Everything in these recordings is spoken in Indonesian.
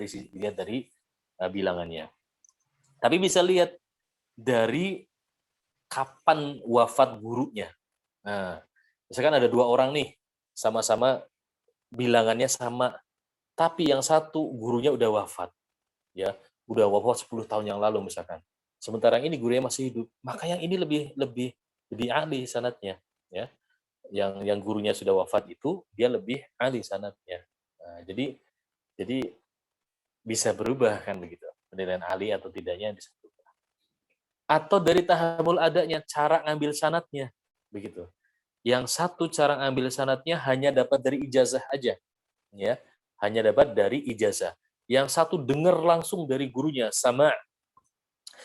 lihat dari bilangannya. Tapi bisa lihat dari kapan wafat gurunya. Nah, misalkan ada 2 orang nih, sama-sama bilangannya sama, tapi yang satu gurunya udah wafat, ya, udah wafat 10 tahun yang lalu misalkan. Sementara yang ini gurunya masih hidup, maka yang ini lebih ahli sanadnya, ya. Yang gurunya sudah wafat itu dia lebih ahli sanadnya. Nah, jadi bisa berubah kan begitu, penilaian ahli atau tidaknya bisa berubah. Atau dari tahammul adanya, cara ngambil sanadnya, begitu. Yang satu cara ngambil sanadnya hanya dapat dari ijazah aja, ya, hanya dapat dari ijazah. Yang satu dengar langsung dari gurunya, sama.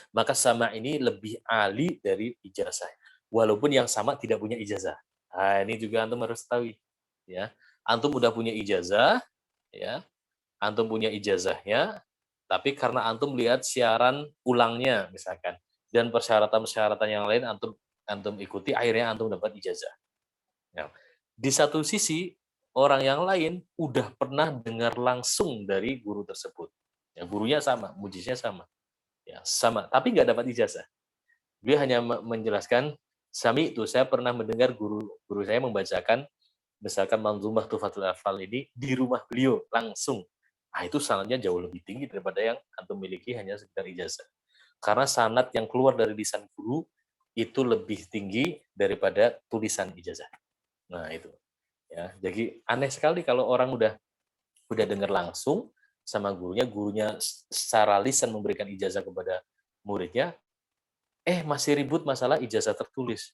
Maka sama ini lebih ahli dari ijazah. Walaupun yang sama tidak punya ijazah. Nah, ini juga antum harus tahu, ya. Antum udah punya ijazah, ya. Antum punya ijazahnya, tapi karena antum lihat siaran ulangnya misalkan dan persyaratan-persyaratan yang lain antum ikuti, akhirnya antum dapat ijazah. Nah, di satu sisi orang yang lain udah pernah dengar langsung dari guru tersebut. Ya, gurunya sama, mujiznya sama. Ya, sama, tapi nggak dapat ijazah. Dia hanya menjelaskan, Sami itu saya pernah mendengar guru saya membacakan misalkan Manzumah Tuhfatul Atfal ini di rumah beliau langsung. Nah, itu sanadnya jauh lebih tinggi daripada yang antum miliki hanya sekedar ijazah. Karena sanad yang keluar dari lisan guru itu lebih tinggi daripada tulisan ijazah. Nah, itu. Ya, jadi aneh sekali kalau orang udah dengar langsung sama gurunya secara lisan memberikan ijazah kepada muridnya, masih ribut masalah ijazah tertulis.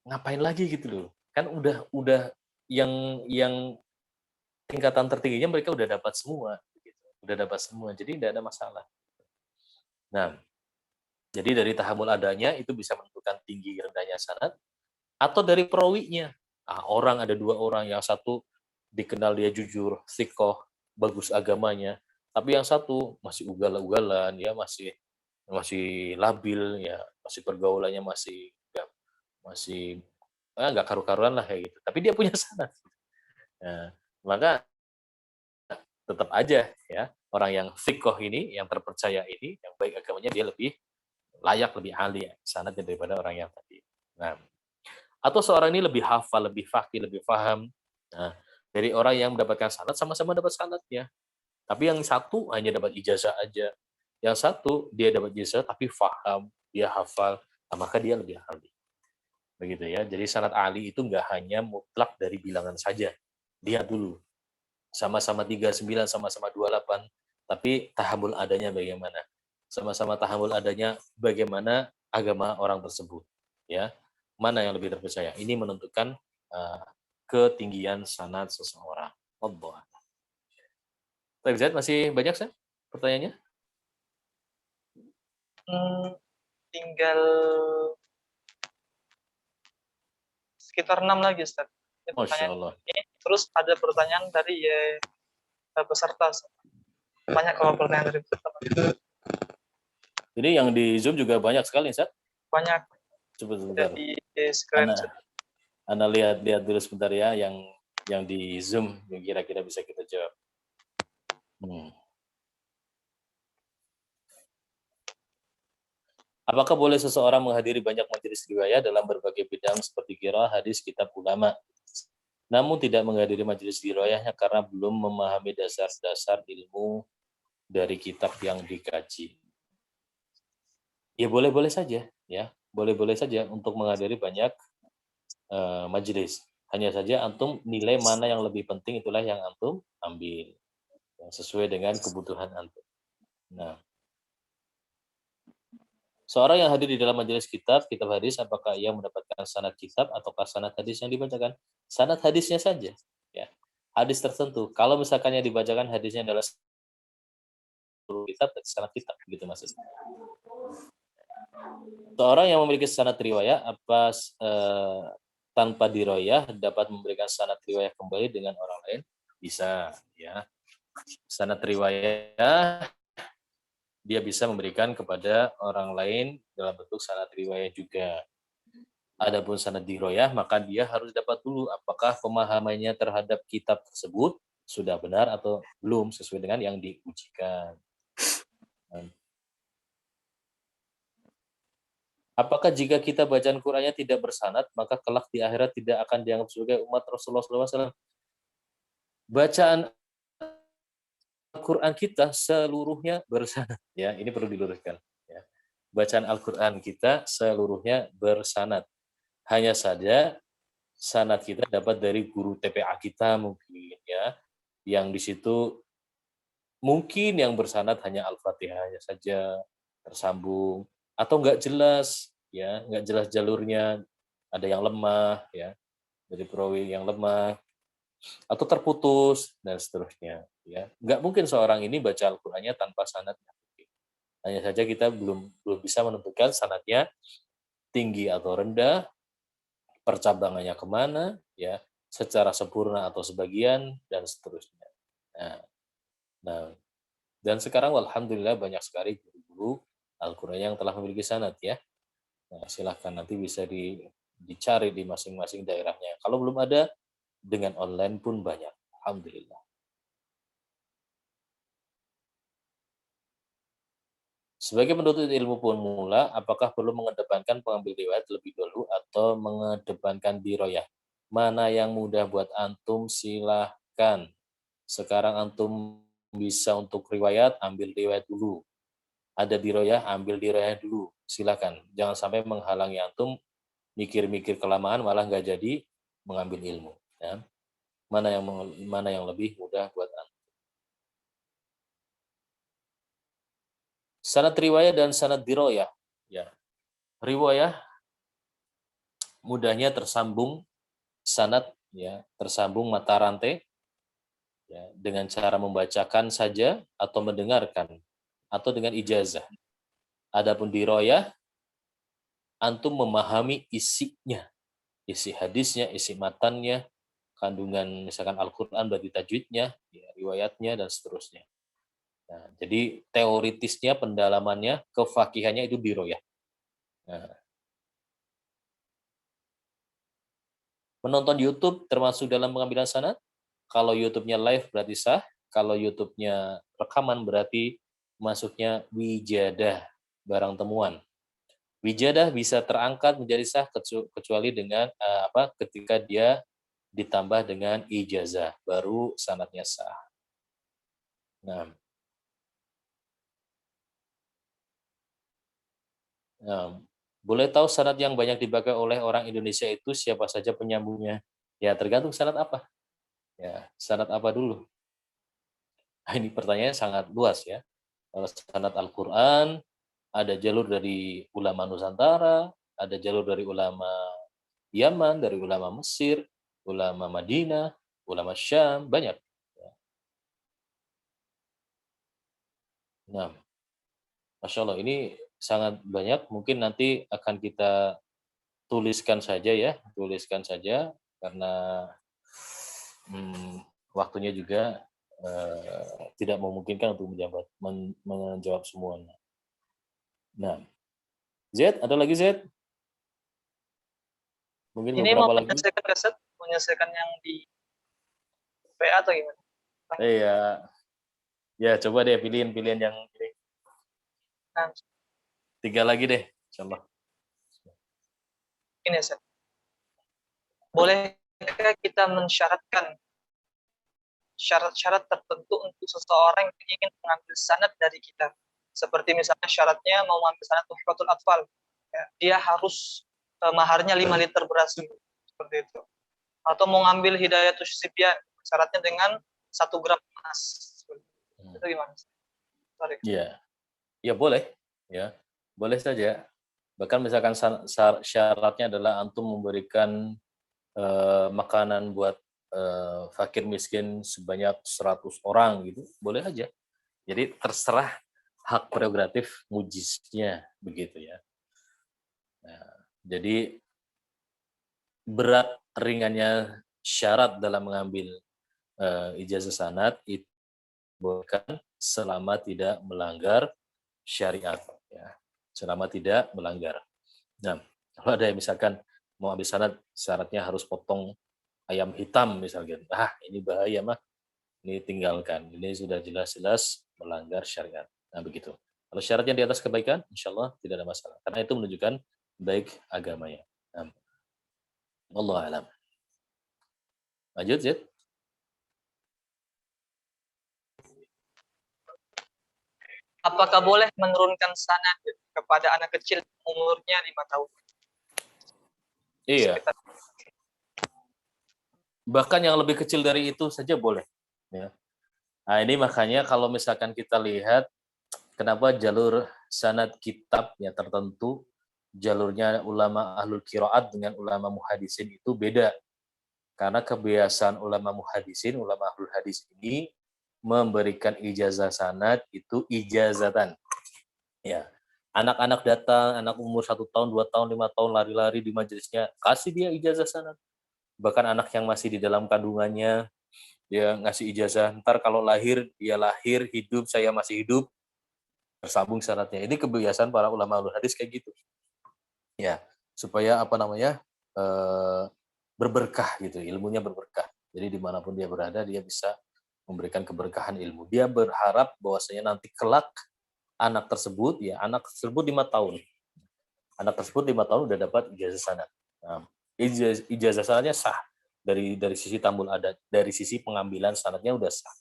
Ngapain lagi gitu loh. Kan udah yang tingkatan tertingginya mereka udah dapat semua gitu. Udah dapat semua. Jadi tidak ada masalah. Nah, jadi dari tahammul adanya itu bisa menentukan tinggi rendahnya sanad atau dari perawinya. Orang ada 2 orang, yang satu dikenal dia jujur, thiqah, bagus agamanya, tapi yang satu masih ugal-ugalan, ya masih masih labil, ya masih pergaulannya masih nggak karu-karuan lah kayak gitu. Tapi dia punya sanad. Nah, maka tetap aja ya orang yang thiqah ini, yang terpercaya ini, yang baik agamanya dia lebih layak, lebih ahli sanadnya daripada orang yang tadi. Nah, atau seorang ini lebih hafal, lebih faqih, lebih paham. Nah, dari orang yang mendapatkan sanad sama-sama dapat sanadnya. Tapi yang satu hanya dapat ijazah aja. Yang satu dia dapat ijazah tapi faham, dia hafal, maka dia lebih ahli. Begitu ya. Jadi sanad ahli itu nggak hanya mutlak dari bilangan saja. Lihat dulu. Sama-sama 39, sama-sama 28, tapi tahammul adanya bagaimana? Sama-sama tahammul adanya bagaimana agama orang tersebut, ya. Mana yang lebih terpercaya? Ini menentukan ketinggian sanad seseorang. Allah. Tapi Zaid masih banyak sih pertanyaannya? Tinggal sekitar 6 lagi, Ustaz. Masya Allah. Terus ada pertanyaan dari peserta. Banyak kalau pertanyaan dari peserta. Jadi yang di Zoom juga banyak sekali, Ustaz? Banyak. Coba sebentar. Di screenshot. Anda lihat dulu sebentar ya yang di Zoom yang kira-kira bisa kita jawab. Apakah boleh seseorang menghadiri banyak majelis riwayat dalam berbagai bidang seperti qiraah, hadis, kitab ulama, namun tidak menghadiri majelis riwayatnya karena belum memahami dasar-dasar ilmu dari kitab yang dikaji? Ya boleh-boleh saja, ya boleh-boleh saja untuk menghadiri banyak majelis. Hanya saja antum nilai mana yang lebih penting, itulah yang antum ambil yang sesuai dengan kebutuhan antum. Nah, seorang yang hadir di dalam majelis kitab hadis, apakah ia mendapatkan sanad kitab ataukah sanad hadis yang dibacakan? Sanad hadisnya saja, ya. Hadis tertentu. Kalau misalkan yang dibacakan hadisnya adalah kitab, sanad kitab, begitu maksudnya. Seorang yang memiliki sanad riwayat tanpa diroyah dapat memberikan sanad riwayat kembali dengan orang lain? Bisa, ya. Sanad riwayat dia bisa memberikan kepada orang lain dalam bentuk sanad riwayat juga. Adapun sanad diroyah, maka dia harus dapat dulu apakah pemahamannya terhadap kitab tersebut sudah benar atau belum sesuai dengan yang diujikan. Apakah jika kita bacaan Qur'annya tidak bersanad, maka kelak di akhirat tidak akan dianggap sebagai umat Rasulullah SAW? Bacaan Al-Quran kita seluruhnya bersanad. Ya, ini perlu diluruskan. Ya. Bacaan Al-Quran kita seluruhnya bersanad. Hanya saja sanad kita dapat dari guru TPA kita mungkin ya, yang di situ mungkin yang bersanad hanya Al-Fatihahnya saja tersambung atau nggak jelas ya, nggak jelas jalurnya, ada yang lemah ya, dari perawi yang lemah atau terputus dan seterusnya ya. Nggak mungkin seorang ini baca Al-Qur'annya tanpa sanad. Hanya saja kita belum bisa menentukan sanadnya tinggi atau rendah, percabangannya kemana ya, secara sempurna atau sebagian dan seterusnya. Nah, nah dan sekarang alhamdulillah banyak sekali guru-guru Al-Qur'an yang telah memiliki sanad ya. Nah, silahkan nanti bisa dicari di masing-masing daerahnya. Kalau belum ada, dengan online pun banyak. Alhamdulillah. Sebagai penuntut ilmu pemula, apakah perlu mengedepankan pengambil riwayat lebih dulu atau mengedepankan diroyah? Mana yang mudah buat antum, silahkan. Sekarang antum bisa untuk riwayat, ambil riwayat dulu. Ada diroyah, ambil diroyah dulu. Silahkan. Jangan sampai menghalangi antum, mikir-mikir kelamaan, malah nggak jadi mengambil ilmu. Ya. Mana yang lebih mudah buat antum. Sanad riwayah dan sanad diroyah. Ya. Riwayah mudahnya tersambung sanad ya, tersambung mata rantai ya, dengan cara membacakan saja atau mendengarkan atau dengan ijazah. Adapun diroyah antum memahami isinya, isi hadisnya, isi matannya, kandungan misalkan Al-Qur'an berarti tajwidnya, ya, riwayatnya dan seterusnya. Nah, jadi teoritisnya, pendalamannya, kefakihannya itu diroyah. Nah, menonton YouTube termasuk dalam pengambilan sanad? Kalau YouTube-nya live berarti sah, kalau YouTube-nya rekaman berarti masuknya wijadah, barang temuan. Wijadah bisa terangkat menjadi sah kecuali dengan ketika dia ditambah dengan ijazah, baru sanadnya sah. Nah, nah, boleh tahu sanad yang banyak dipakai oleh orang Indonesia itu siapa saja penyambungnya? Ya tergantung sanad apa. Ya, sanad apa dulu? Nah, ini pertanyaannya sangat luas ya. Kalau sanad Al-Quran, ada jalur dari ulama Nusantara, ada jalur dari ulama Yaman, dari ulama Mesir, ulama Madinah, ulama Syam, banyak. Nah, Masya Allah, ini sangat banyak. Mungkin nanti akan kita tuliskan saja ya, karena waktunya juga tidak memungkinkan untuk menjawab semuanya. Nah, Z, ada lagi Z? Mungkin Ini mau beberapa lagi. menyelesaikan kaset, menyelesaikan yang di PA atau gimana? Iya. Ya, coba deh pilihin yang ini. Nah, 3 lagi deh, insyaallah. ini ya, bolehkah kita mensyaratkan syarat-syarat tertentu untuk seseorang yang ingin mengambil sanad dari kita? Seperti misalnya syaratnya mau mengambil sanad Tuhfatul Atfal, ya, dia harus maharnya 5 liter beras dulu, seperti itu. Atau mau ngambil Hidayatus Sibyan, syaratnya dengan 1 gram emas. Itu gimana? Sorry. Iya. Ya boleh, ya. Boleh saja. Bahkan misalkan syaratnya adalah antum memberikan makanan buat fakir miskin sebanyak 100 orang gitu, boleh aja. Jadi terserah hak prerogatif mujiznya begitu ya. Nah, jadi berat ringannya syarat dalam mengambil ijazah sanad itu bukan selama tidak melanggar syariat ya. Selama tidak melanggar. Nah, kalau ada yang misalkan mau ambil sanad syaratnya harus potong ayam hitam misalnya. Ah, ini bahaya mah. ini tinggalkan. Ini sudah jelas-jelas melanggar syariat. Nah, begitu. Kalau syaratnya di atas kebaikan, insya Allah tidak ada masalah. Karena itu menunjukkan baik agamanya. Nah, wallahu alam. Lanjut, Zid. Apakah boleh menurunkan sanad kepada anak kecil umurnya 5 tahun? Iya. Sekitar. Bahkan yang lebih kecil dari itu saja boleh. Ya. Nah, ini makanya kalau misalkan kita lihat kenapa jalur sanad kitab ya tertentu, jalurnya ulama ahlul qiraat dengan ulama muhadisin itu beda. Karena kebiasaan ulama muhadisin, ulama ahlul hadis ini memberikan ijazah sanad itu ijazatan. Ya, anak-anak datang, anak umur 1 tahun, 2 tahun, 5 tahun lari-lari di majelisnya, kasih dia ijazah sanad. Bahkan anak yang masih di dalam kandungannya, dia ngasih ijazah. Ntar kalau lahir, dia lahir, hidup, saya masih hidup, tersambung sanadnya. Ini kebiasaan para ulama ahlul hadis kayak gitu. Ya, supaya apa namanya berberkah gitu, ilmunya berberkah. Jadi dimanapun dia berada, dia bisa memberikan keberkahan ilmu. Dia berharap bahwasanya nanti kelak anak tersebut 5 tahun. Anak tersebut 5 tahun udah dapat ijazah sanad. Nah, ijazah sanadnya sah dari sisi tambul adat, dari sisi pengambilan sanadnya udah sah.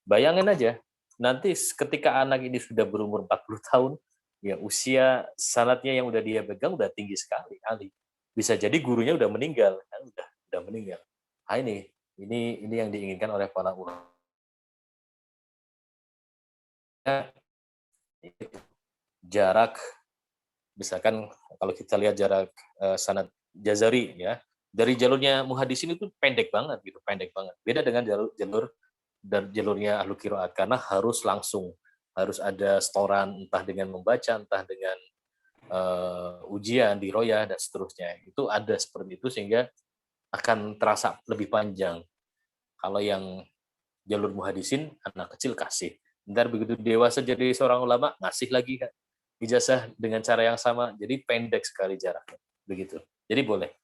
Bayangin aja, nanti ketika anak ini sudah berumur 40 tahun, ya usia sanadnya yang udah dia pegang udah tinggi sekali, Ali. Bisa jadi gurunya udah meninggal, kan udah meninggal. Nah, ini yang diinginkan oleh para ulama. Jarak, misalkan kalau kita lihat jarak sanad Jazari ya, dari jalurnya muhadisin itu pendek banget gitu, pendek banget. Beda dengan jalurnya ahlu qiraat karena harus langsung, harus ada setoran entah dengan membaca, entah dengan ujian di royah dan seterusnya. Itu ada seperti itu sehingga akan terasa lebih panjang. Kalau yang jalur muhadisin anak kecil kasih. Ntar begitu dewasa jadi seorang ulama ngasih lagi ijazah dengan cara yang sama. Jadi pendek sekali jaraknya. Begitu. Jadi boleh.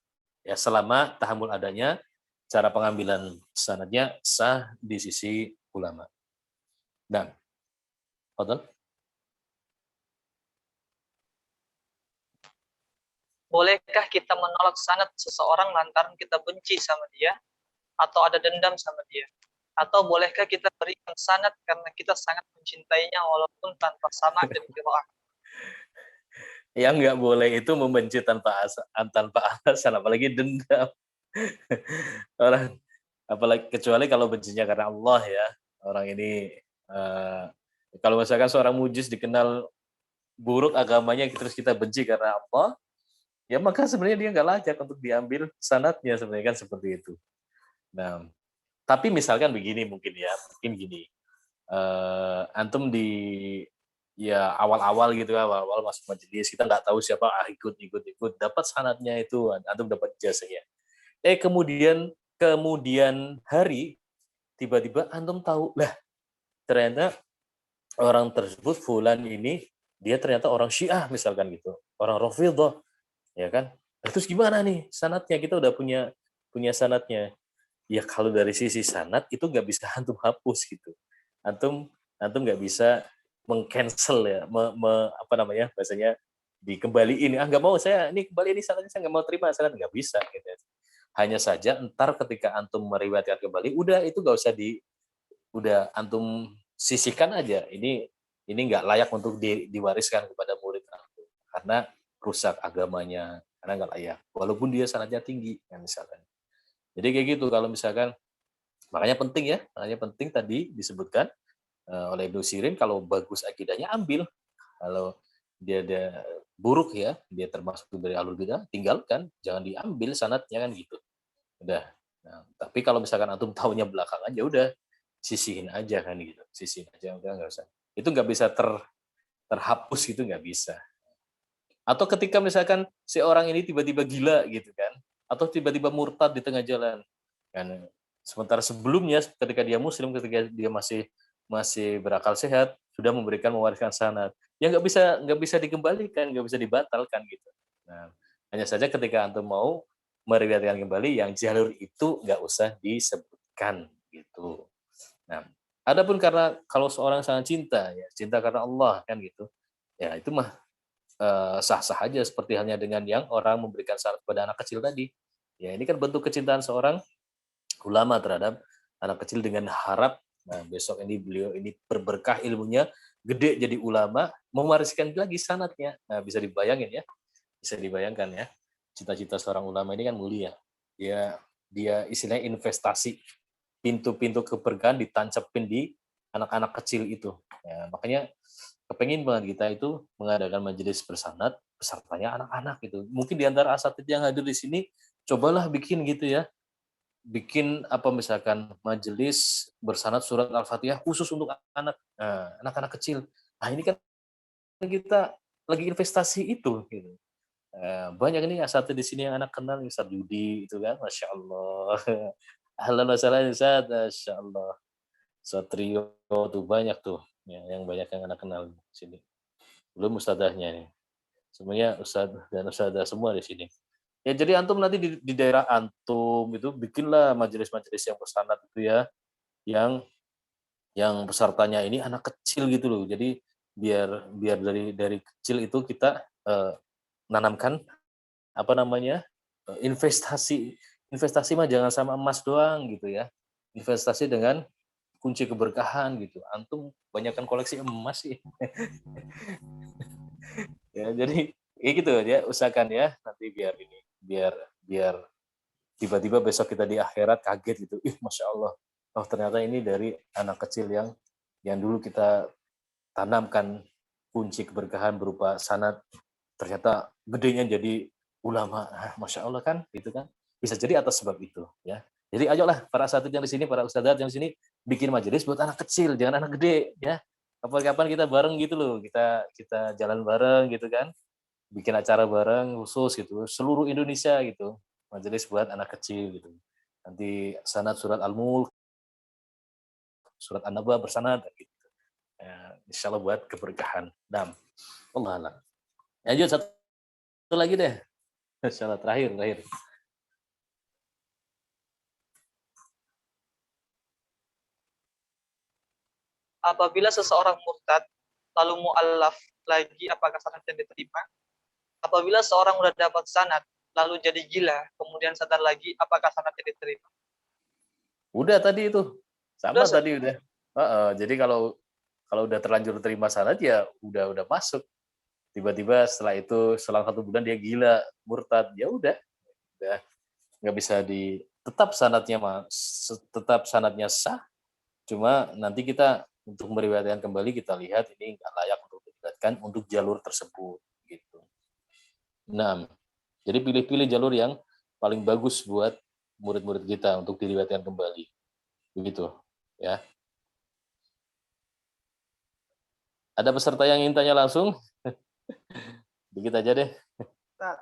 Ya selama tahammul adanya, cara pengambilan sanadnya sah di sisi ulama. Dan, Fadal? Bolehkah kita menolak sanad seseorang lantaran kita benci sama dia atau ada dendam sama dia? Atau bolehkah kita berikan sanad karena kita sangat mencintainya walaupun tanpa sama dan qiraah? Yang nggak boleh itu membenci tanpa alasan, apalagi dendam. Orang, apalagi kecuali kalau bencinya karena Allah ya. Orang ini, kalau misalkan seorang mujis dikenal buruk agamanya, terus kita benci karena Allah, ya maka sebenarnya dia nggak layak untuk diambil sanatnya, sebenarnya kan seperti itu. Nah, tapi misalkan begini mungkin gini, antum di ya awal-awal gitu, awal-awal masuk majelis, kita nggak tahu siapa, ikut, dapat sanatnya itu, antum dapat jasanya. Kemudian hari, tiba-tiba antum tahu, lah ternyata orang tersebut, fulan ini, dia ternyata orang Syiah misalkan gitu, orang Rafidhah, ya kan? Terus gimana nih sanatnya? Kita udah punya sanatnya. Ya kalau dari sisi sanat itu nggak bisa antum hapus gitu. Antum antum nggak bisa mengcancel ya, apa namanya bahasanya, dikembaliin. Nggak mau saya ini kembali, ini sanatnya saya nggak mau terima sanat, nggak bisa gitu. Hanya saja entar ketika antum meriwayatkan kembali, udah itu nggak usah udah antum sisihkan aja. Ini nggak layak untuk diwariskan kepada murid antum karena rusak agamanya, karena nggak layak. Walaupun dia sanatnya tinggi, ya misalkan. Jadi kayak gitu kalau misalkan, makanya penting tadi disebutkan oleh Ibnu Sirin, kalau bagus akidahnya ambil, kalau dia buruk ya, dia termasuk dari alul bidah, tinggalkan, jangan diambil sanatnya kan gitu. Udah. Nah, tapi kalau misalkan antum tahunya belakangan, ya udah sisihin aja kan gitu, sisihin aja, udah nggak usah. Itu nggak bisa terhapus gitu, nggak bisa. Atau ketika misalkan si orang ini tiba-tiba gila gitu kan, atau tiba-tiba murtad di tengah jalan, kan sementara sebelumnya ketika dia muslim, ketika dia masih berakal sehat, sudah mewariskan sanad, ya nggak bisa dikembalikan, nggak bisa dibatalkan gitu. Nah, hanya saja ketika antum mau meriwayatkan kembali, yang jalur itu nggak usah disebutkan gitu. Nah, adapun karena kalau seorang sangat cinta, ya cinta karena Allah kan gitu, ya itu mah sah-sah aja seperti halnya dengan yang orang memberikan syarat kepada anak kecil tadi. Ya ini kan bentuk kecintaan seorang ulama terhadap anak kecil dengan harap nah besok ini beliau ini berberkah ilmunya, gede jadi ulama, mewariskan lagi sanatnya. Nah, bisa dibayangin ya, bisa dibayangkan ya. Cita-cita seorang ulama ini kan mulia. Dia dia istilahnya investasi pintu-pintu keberkahan ditancapin di anak-anak kecil itu. Ya, makanya kepengen banget kita itu mengadakan majelis bersanad pesertanya anak-anak gitu. Mungkin di antara asatidz yang hadir di sini cobalah bikin gitu ya. Bikin apa misalkan majelis bersanad surat Al-Fatihah khusus untuk anak anak-anak kecil. Nah, ini kan kita lagi investasi itu gitu. Banyak ini asatidz di sini yang anak kenal Ustaz Yudi itu kan, Masya Allah. Ahlan wa sahlan Ustaz, Masya Allah. Satrio tuh banyak tuh ya, yang banyak yang anak kenal di sini. Belum ustadzahnya nih. Semuanya ustadz dan ustadzah semua di sini. Ya jadi antum nanti di daerah antum itu bikinlah majelis-majelis yang bersanad itu ya, yang pesertanya ini anak kecil gitu loh. Jadi biar biar dari kecil itu kita nanamkan apa namanya investasi investasi mah jangan sama emas doang gitu ya. Investasi dengan kunci keberkahan gitu. Antum banyakkan koleksi emas sih. Ya, jadi kayak gitu ya, usahakan ya nanti biar ini biar biar tiba-tiba besok kita di akhirat kaget gitu. Ih, Masya Allah. Oh, ternyata ini dari anak kecil yang dulu kita tanamkan kunci keberkahan berupa sanad, ternyata gedenya jadi ulama. Ah, Masya Allah kan, gitu kan. Bisa jadi atas sebab itu ya. Jadi ayolah para asatidz yang di sini, para ustadzat yang di sini bikin majelis buat anak kecil, jangan anak gede ya. Kapan-kapan kita bareng gitu loh, kita kita jalan bareng gitu kan, bikin acara bareng khusus gitu, seluruh Indonesia gitu, majelis buat anak kecil gitu. Nanti sanad surat Al-Mulk, surat An-Naba bersanad gitu. Ya, insya Allah buat keberkahan. Nah, Allah alam. Lanjut satu lagi deh. Insya Allah terakhir. Apabila seseorang murtad lalu mu'allaf lagi, apakah sanadnya diterima? Apabila seorang sudah dapat sanad lalu jadi gila kemudian sadar lagi, apakah sanadnya diterima? Udah tadi itu. Sudah, Sama tadi udah. Jadi kalau kalau udah terlanjur terima sanad ya udah masuk. Tiba-tiba setelah itu selang 1 bulan dia gila, murtad, ya udah nggak bisa tetap sanadnya tetap sanadnya sah. Cuma nanti kita untuk meriwayatkan kembali kita lihat ini nggak layak untuk diriwayatkan untuk jalur tersebut gitu. Nah, jadi pilih-pilih jalur yang paling bagus buat murid-murid kita untuk diriwayatkan kembali. Begitu, ya. Ada peserta yang ingin tanya langsung? Dikit aja deh. Ustaz,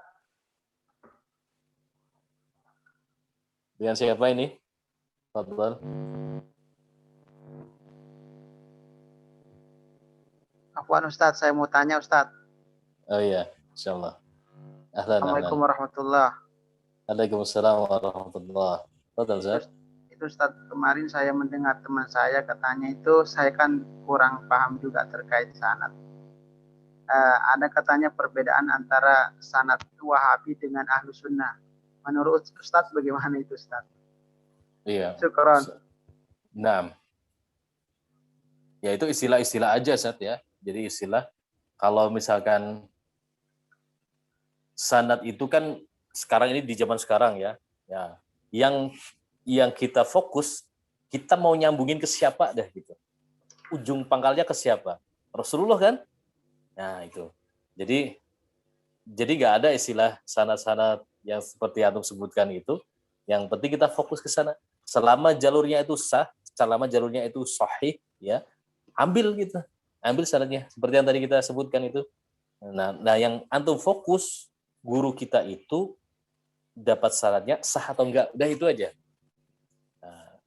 Dengan siapa ini? Fadlan. Afwan Ustaz, saya mau tanya Ustaz. Oh iya, insyaallah. Ahlan, Assalamualaikum ahlan. warahmatullah. Waalaikumsalam warahmatullah. Fadlan, Ustaz. Itu Ustaz, kemarin saya mendengar teman saya katanya itu, saya kan kurang paham juga terkait sanad. Ada katanya perbedaan antara sanad Wahabi dengan Ahlu Sunnah. Menurut Ustaz bagaimana itu Ustaz? Iya. Syukron. Nah, ya itu istilah-istilah aja, Ustaz ya. Jadi istilah kalau misalkan sanad itu kan sekarang ini di zaman sekarang ya. Ya, yang kita fokus kita mau nyambungin ke siapa dah gitu. Ujung pangkalnya ke siapa? Rasulullah kan? Nah, itu. Jadi nggak ada istilah sanad-sanad yang seperti antum sebutkan itu. Yang penting kita fokus ke sana. Selama jalurnya itu sah, selama jalurnya itu sahih, ya ambil gitu, ambil sanadnya. Seperti yang tadi kita sebutkan itu. Nah yang antum fokus guru kita itu dapat sanadnya sah atau enggak, udah itu aja. Nah,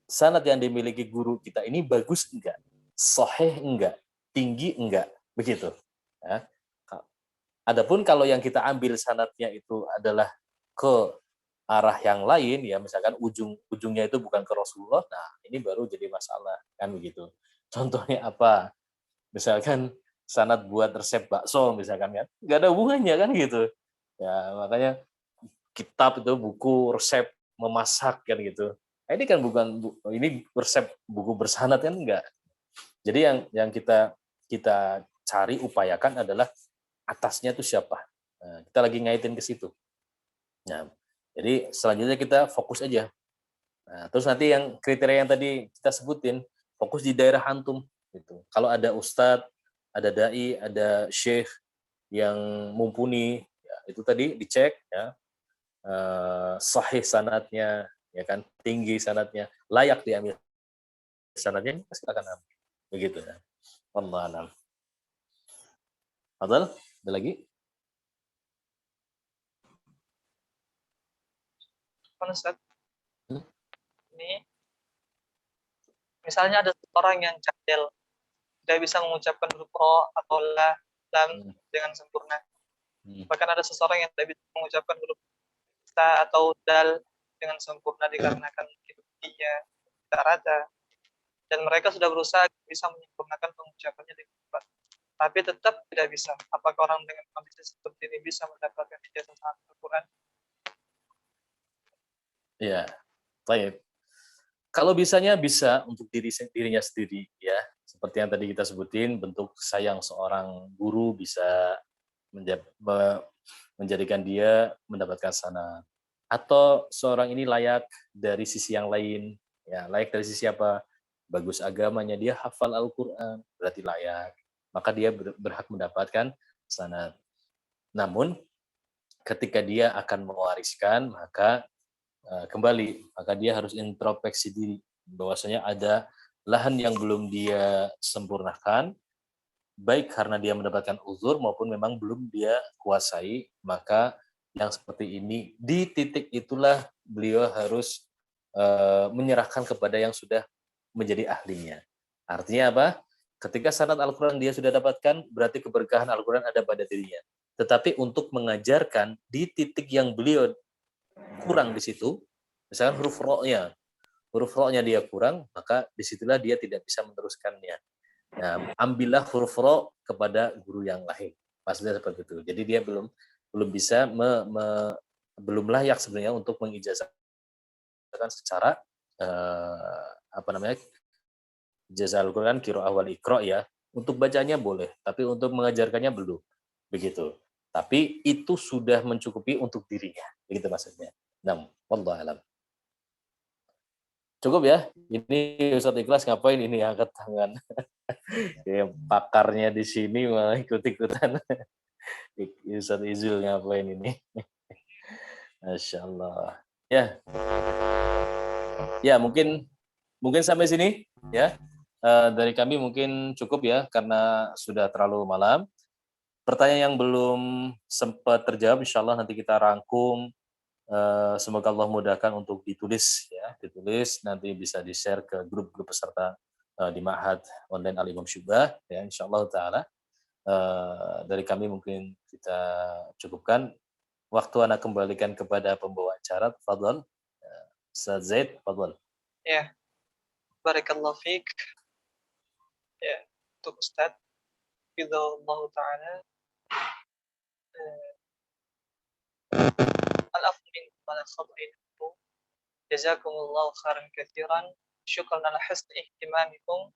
sanad yang dimiliki guru kita ini bagus enggak, sahih enggak, tinggi enggak, begitu. Adapun kalau yang kita ambil sanadnya itu adalah ke arah yang lain, ya misalkan ujungnya itu bukan ke Rasulullah, nah ini baru jadi masalah, kan begitu. Contohnya apa? Misalkan sanad buat resep bakso misalkan, kan nggak ada hubungannya kan gitu ya. Makanya kitab itu buku resep memasak kan gitu, nah, ini kan bukan ini resep buku bersanad kan, enggak. Jadi yang kita cari, upayakan adalah atasnya itu siapa. Nah, kita lagi ngaitin ke situ. Nah, jadi selanjutnya kita fokus aja. Nah, terus nanti yang kriteria yang tadi kita sebutin, fokus di daerah antum gitu. Kalau ada ustadz, ada dai, ada syekh yang mumpuni, ya, itu tadi dicek ya, sahih sanadnya, ya kan, tinggi sanadnya, layak diambil sanadnya, silakan ambil. Begitu ya. Wallahu a'lam. Fadal, ada lagi? Ustaz, Hmm? ini misalnya ada seorang yang jahil, tidak bisa mengucapkan huruf ro atau lam dengan sempurna. Bahkan ada seseorang yang tidak bisa mengucapkan huruf ta atau dal dengan sempurna dikarenakan hidupnya tidak rata. Dan mereka sudah berusaha bisa menyempurnakan pengucapannya dengan tepat, tapi tetap tidak bisa. Apakah orang dengan kondisi seperti ini bisa mendapatkan ijazah Al-Quran? Ya, baik. Kalau bisanya bisa untuk dirinya sendiri, ya. Seperti yang tadi kita sebutin, bentuk sayang seorang guru bisa menjadikan dia mendapatkan sanad. Atau seorang ini layak dari sisi yang lain, ya, layak dari sisi apa? Bagus agamanya, dia hafal Al-Quran, berarti layak. Maka dia berhak mendapatkan sanad. Namun, ketika dia akan mewariskan, maka kembali, maka dia harus introspeksi diri bahwasanya ada lahan yang belum dia sempurnakan, baik karena dia mendapatkan uzur maupun memang belum dia kuasai. Maka yang seperti ini, di titik itulah beliau harus menyerahkan kepada yang sudah menjadi ahlinya. Artinya apa? Ketika sanad Al-Quran dia sudah dapatkan, berarti keberkahan Al-Quran ada pada dirinya. Tetapi untuk mengajarkan di titik yang beliau kurang di situ, misalkan huruf ro-nya dia kurang, maka disitulah dia tidak bisa meneruskannya. Nah, ambillah huruf ro kepada guru yang lain. Maksudnya seperti itu. Jadi dia belum bisa belum layak sebenarnya untuk mengijazahkan secara ijazah Al-Quran qiraah wal iqra ya. Untuk bacanya boleh, tapi untuk mengajarkannya belum. Begitu. Tapi itu sudah mencukupi untuk dirinya. Begitu maksudnya. Nah, wallahu alam. Cukup ya. Ini Ustadz Ikhlas ngapain ini angkat tangan? Kayak pakarnya di sini malah ikut-ikutan. Ustadz Izul ngapain ini? Masya Allah. Ya. Ya, mungkin sampai sini ya. Dari kami mungkin cukup ya karena sudah terlalu malam. Pertanyaan yang belum sempat terjawab, insya Allah nanti kita rangkum. Semoga Allah mudahkan untuk ditulis nanti bisa di-share ke grup-grup peserta di Ma'had Online Al-Imam Syubah ya, insyaallah taala. Dari kami mungkin kita cukupkan. Waktu anak kembalikan kepada pembawa acara. Fadhal Ustaz Zaid, fadhal. Ya, barakallahu fiik. Ya, untuk Ustaz Fidhullah taala, al-afdal min al-khata'ikum. Jazakumullahu khairan katsiran. Syukran ala husni ihtimamikum.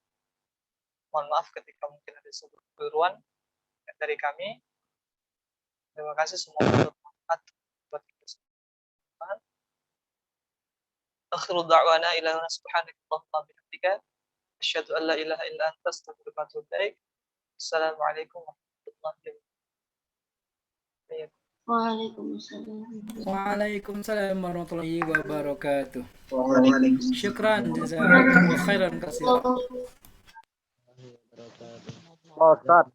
Mohon maaf ketika mungkin ada sebuah kekeliruan dari kami. Terima kasih, semoga bermanfaat buat kita semua. Akhiru da'wana ila subhanakallahumma bihamdika asyhadu an la ilaha illa anta astaghfiruka wa atubu ilaik. Assalamualaikum warahmatullahi wabarakatuh. Waalaikumsalam warahmatullahi wabarakatuh. Waalaikumsalam. Syukran jazakumullah khairan katsiran. Ustaz.